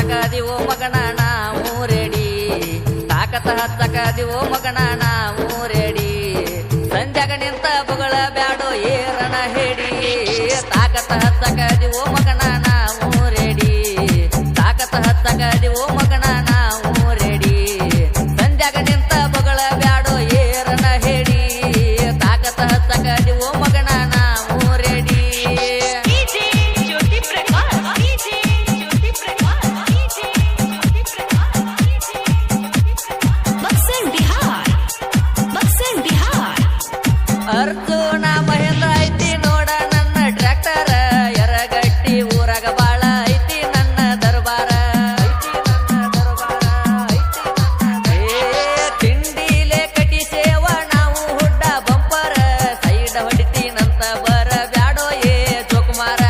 ಹಚ್ಚಕದಿವೋ ಮಗನ ನಾವು ರೆಡಿ ತಾಕತ ಹಚ್ಚಕದಿವೋ ಮಗನ ನಾವು ರೆಡಿ ಸಂಜಾಗ ನಿಂತ ಬುಗಳ ಬ್ಯಾಡೋ ಏರನ ಹೇಡಿ ತಾಕತ ಹಚ್ಚಕದಿವೋ ಮಗನ ನಾವು ರೆಡಿ ತಾಕತ ಹಚ್ಚಕದಿವೋ ಮಗನ ನಾವು ರೆಡಿ ಸಂಜಾಗ ನಿಂತ ಬುಗಳ ಬ್ಯಾಡೋ ಏರನ ಹೇಡಿ ತಾಕತ ಹಚ್ಚಕದಿವೋ ಮಗನ ನಾವು ರೆಡಿ ಅರ್ಜುನ ಮಹೇಂದ್ರ ಐತಿ ನೋಡ ನನ್ನ ಟ್ರ್ಯಾಕ್ಟರ್ ಎರಗಟ್ಟಿ ಊರಾಗ ಬಾಳ ಐತಿ ನನ್ನ ದರ್ಬಾರ ತಿಂಡಿಲೆ ಕಟಿಸೇವ ನಾವು ಹುಡ್ಡ ಬಂಪರ ಸೈಡ್ ಹೊಡಿತೀನಂತ ಬರ ಬ್ಯಾಡೋ ಏ ಜೋಕುಮಾರ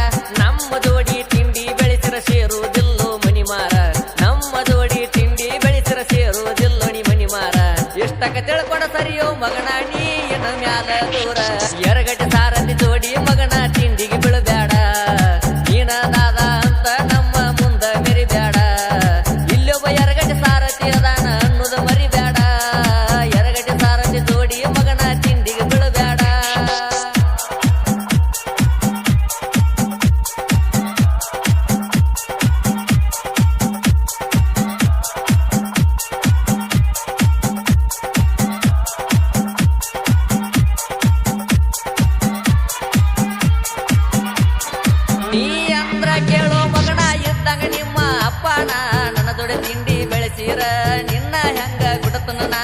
ನಮ್ಮ ಜೋಡಿ ತಿಂಡಿ ಬೆಳೆಸಿರ ಸೇರುವುದಿಲ್ಲೋ ಮನಿಮಾರ ನಮ್ಮ ಜೋಡಿ ತಿಂಡಿ ಬೆಳೆಸಿರ ಸೇರುವುದಿಲ್ಲೋ ನೀ ಮನಿಮಾರ ಎಷ್ಟಕ್ಕ ತಿಳ್ಕೊಂಡ ಸರಿಯೋ ಮಗನ ನೀ ಮ್ಯಾಲ ದೂರ ಎರಗಟ್ಟಿ ಸಾರಥಿ ಜೋಡಿ ಮಗನ ತಿಂಡಿಗೆ ಬೀಳಬ್ಯಾಡ ನೀನ ದಾದ ಅಂತ ನಮ್ಮ ಮುಂದ ಮೆರಿಬ್ಯಾಡ ಇಲ್ಲೊಬ್ಬ ಎರಗಟ್ಟಿ ಸಾರಥಿ ಅದಾನ ಅನ್ನೋದು ಮರಿಬ್ಯಾಡ ಎರಗಟ್ಟಿ ಸಾರಥಿ ಜೋಡಿ ಮಗನ ತಿಂಡಿಗೆ ಬೀಳಬ್ಯಾಡ ನೀ ಅಂದ್ರ ಕೇಳೋ ಮಗನ ಇದ್ದಂಗ ನಿಮ್ಮ ಅಪ್ಪನ ನನ್ನ ದೊಡ್ಡ ತಿಂಡಿ ಬೆಳೆಸಿರ ನಿನ್ನ ಹೆಂಗ ಬಿಡತನ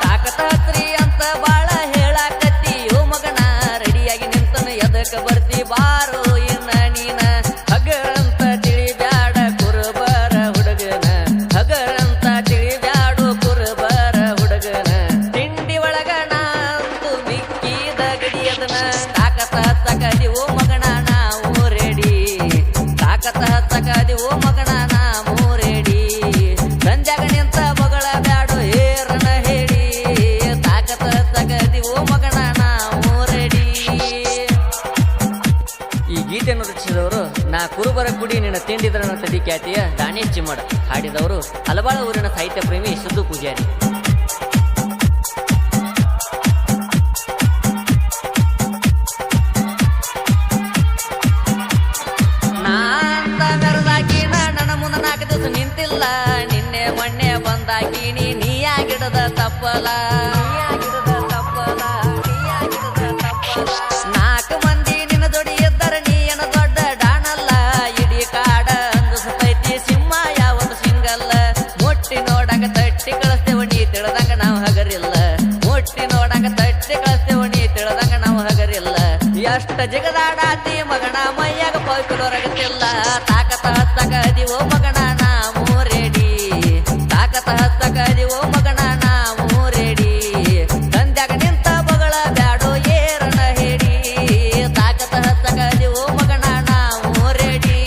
ತಾಕತ ಹತ್ರಿ ಅಂತ ಬಾಳ ಹೇಳಾಕತ್ತಿ ಯೋ ಮಗನ ರೆಡಿಯಾಗಿ ನಿಂತನ ಎದಕ ಬರ್ತಿ ಬಾರೋ ಇನ್ನ ನೀನ ಹಗರಂತ ತಿಳಿಬ್ಯಾಡ ಕುರುಬರ ಹುಡುಗನ ಹಗರಂತ ತಿಳಿಬ್ಯಾಡು ಕುರುಬರ ಹುಡುಗನ ತಿಂಡಿ ಒಳಗನ ಅಂತೂ ಮಿಕ್ಕಿದ ಗಡಿಯದನ ತಾಕತ ಹಚ್ಚಕದಿವೋ ಮಗನ ನಾವು ರೆಡಿ ತಾಕತ ಹಚ್ಚಕದಿವೋ ಮಗನ ನಾವು ರೆಡಿ ಸಂಜಾಗ ನಿಂತ ಬಗಳ ಬ್ಯಾಡು ಏರನ ಹೇಳಿ ತಾಕತ ಹಚ್ಚಕದಿವೋ ಮಗನ ನಾವು ರೆಡಿ ಈ ಗೀತೆಯನ್ನು ರಚಿಸಿದವರು ನಾ ಕುರುಬರ ಕುಡಿ ನಿನ್ನ ತಿಂಡಿದ್ರ ತಡಿ ಖ್ಯಾತಿಯ ದಾನೇಶ್ ಚಿಮ್ಮಡ ಹಾಡಿದವರು ಹಲವಾರು ಊರಿನ ಸಾಹಿತ್ಯ ಪ್ರೇಮಿ ಸಿದ್ದು ಪೂಜಾರಿ ನನ್ನ ಮುಂದ 4 ದಿವಸ ನಿಂತಿಲ್ಲ ನಿನ್ನೆ ಮೊನ್ನೆ ಬಂದಾಕಿನಿ ನೀಯಾಗಿಡದ ತಪ್ಪಲ 4 ಮಂದಿ ನಿನ್ನ ಜೋಡಿ ಇದ್ದರೆ ನೀಯನ ದೊಡ್ಡ ಡಾನಲ್ಲ ಇಡೀ ಕಾಡ ಅಂದಿಸತೈತಿ ಸಿಂಹ ಯಾವತ್ತು ಸಿಂಗಲ್ಲ ಮುಟ್ಟಿ ನೋಡಂಗ ತಟ್ಟಿ ಕಳಿಸ್ತೇವ ನೀ ತಿಳಿದಂಗ ನಾವು ಹಗರಿಲ್ಲ ಮುಟ್ಟಿ ನೋಡಂಗ ತಟ್ಟಿ ಕಳಿಸ್ತೇವ ನೀ ತಿಳಿದಂಗ ನಾವು ಹಗರಿಲ್ಲ ಎಷ್ಟ ಜಿಗದಾಡಾತಿ ಮಗನ ಮೈಯಾಗ ಪೌಕಲೊರಗತ್ತಿಲ್ಲ ತಾಕತ ಹಚ್ಚಕದಿವೋ ಮಗನ ನಾವು ರೆಡಿ ತಾಕತ ಹಚ್ಚಕದಿವೋ ಮಗನ ನಾವು ರೆಡಿ ಸಂಧ್ಯಾಗ ನಿಂತ ಬಗಳ ಬ್ಯಾಡೋ ಏರನ ಹೇಡಿ ತಾಕತ ಹಚ್ಚಕದಿವೋ ಮಗನ ನಾವು ರೆಡಿ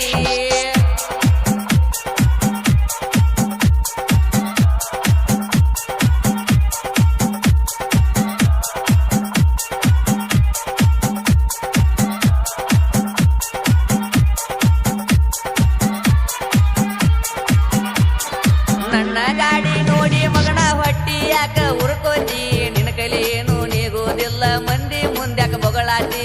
ನನ್ನ ಗಾಡಿ ನೋಡಿ ಮಗನ ಹೊಟ್ಟಿ ಯಾಕ ಉರ್ಕೋತಿ ನಿನ್ನ ಕೈಲಿ ಏನು ನೀಗೋದಿಲ್ಲ ಮಂದಿ ಮುಂದ್ಯಾಕ ಬೊಗಳಾತಿ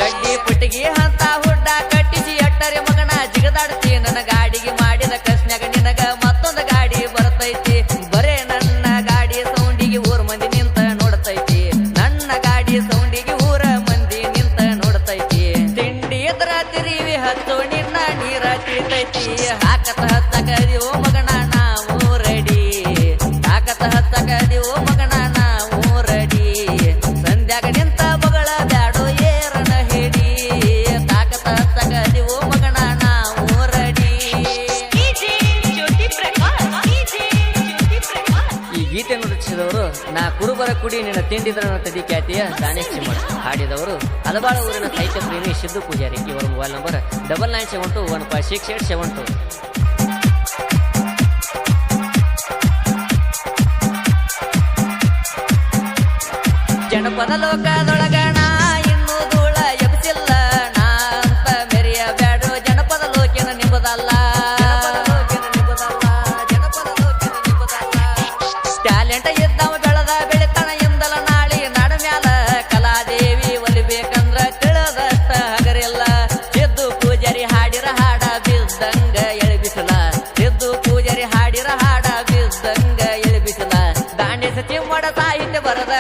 ಗಡ್ಡಿ ಪುಟ್ಟಿಗೆ ಅಂತ ಹುಡ್ಡ ಕಟ್ಟಿಸಿ ಎಟ್ಟರೆ ಮಗನ ಜಿಗದಾಡ್ತಿ ನನ್ನ ಗಾಡಿಗೆ ಮಾಡಿದ ಕಸ್ನ್ಯಾಗ ನಿನಗ ಮತ್ತೊಂದು ಗಾಡಿ ಬರ್ತೈತಿ ಬರೇ ನನ್ನ ಗಾಡಿ ಸೌಂಡಿಗೆ ಊರ್ ಮಂದಿ ನಿಂತ ನೋಡ್ತೈತಿ ನನ್ನ ಗಾಡಿ ಸೌಂಡಿಗೆ ಊರ ಮಂದಿ ನಿಂತ ನೋಡ್ತೈತಿ ತಿಂಡಿ ಎದ್ರ ತಿರಿವಿ ಹತ್ತು ನಿನ್ನ ನೀರ ತೀತೈತಿ ತಾಕತ ಹಚ್ಚಕದಿವೋ ಮಗನ ನಾವು ರೆಡಿ ತಾಕತ ಹಚ್ಚಕದಿವೋ ಮಗನ ನಾವು ರೆಡಿ ಸಂಧ್ಯಾಗ ನಿಂತ ಬಗಳ ಬ್ಯಾಡೋ ಏರನ ಹೇಡಿ ತಾಕತ ಹಚ್ಚಕದಿವೋ ಮಗನ ನಾವು ರೆಡಿ ಈ ಗೀತೆಯನ್ನು ರಚಿಸಿದವರು ನಾ ಕುರುಬರ ಕುಡಿ ನಿನ್ನ ತಿಂಡಿದ್ರ ತಡಿ ಖ್ಯಾತಿಯ ದಾನೇಶ್ ಚಿಮ್ಮಡ ಹಾಡಿದವರು ಹಲವಾರು ಊರಿನ ಸಾಹಿತ್ಯ ಪ್ರೇಮಿ ಸಿದ್ದು ಪೂಜಾರಿ ಇವರ ಮೊಬೈಲ್ ನಂಬರ್ 9972156872 ಜನಪದ ಲೋಕದೊಳಗಣ ಇನ್ನು ಹಾಡಿರ ಹಾಡ ಬಿದ್ದಂಗ ಎಳಿಬಿಸಲ ದಾಂಡೆ ಸಚಿವ ಸಾಹಿತ್ಯ ಬರದ